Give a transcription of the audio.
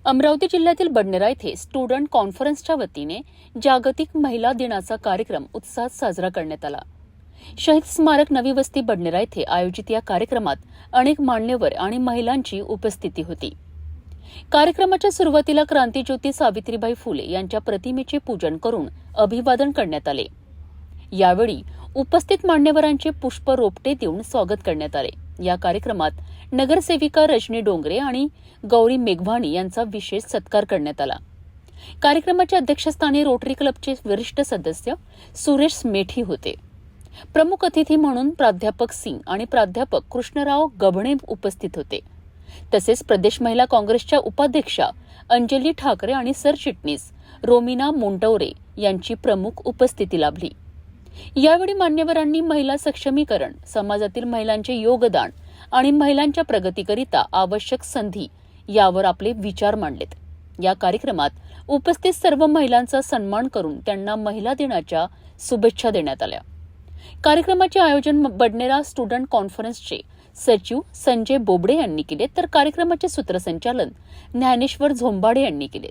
अमरावती जिल्ह्यातील बडनेरा येथे स्टुडंट कॉन्फरन्सच्या वतीने जागतिक महिला दिनाचा कार्यक्रम उत्साहात साजरा करण्यात आला। शहीद स्मारक नवी वस्ती बडनेरा येथे आयोजित या कार्यक्रमात अनेक मान्यवर आणि महिलांची उपस्थिती होती। कार्यक्रमाच्या सुरुवातीला क्रांतीज्योती सावित्रीबाई फुले यांच्या प्रतिमेचे पूजन करून अभिवादन करण्यात आले। यावेळी उपस्थित मान्यवरांचे पुष्प रोपटे देऊन स्वागत करण्यात आले। या कार्यक्रमात नगरसेविका रजनी डोंगरे आणि गौरी मेघवाणी यांचा विशेष सत्कार करण्यात आला। कार्यक्रमाच्या अध्यक्षस्थानी रोटरी क्लबचे वरिष्ठ सदस्य सुरेश मेठी होते। प्रमुख अतिथी म्हणून प्राध्यापक सिंग आणि प्राध्यापक कृष्णराव गभणे उपस्थित होते। तसेच प्रदेश महिला काँग्रेसच्या उपाध्यक्षा अंजली ठाकरे आणि सरचिटणीस रोमिना मोंटवरे यांची प्रमुख उपस्थिती लाभली। यावेळी मान्यवरांनी महिला सक्षमीकरण, समाजातील महिलांचे योगदान आणि महिलांच्या प्रगतीकरिता आवश्यक संधी यावर आपले विचार मांडलेत। या कार्यक्रमात उपस्थित सर्व महिलांचा सन्मान करून त्यांना महिला दिनाच्या शुभेच्छा देण्यात आल्या। कार्यक्रमाचे आयोजन बडनेरा स्टुडंट कॉन्फरन्सचे सचिव संजय बोबडे यांनी केले, तर कार्यक्रमाचे सूत्रसंचालन ज्ञानेश्वर झोंबाडे यांनी केले।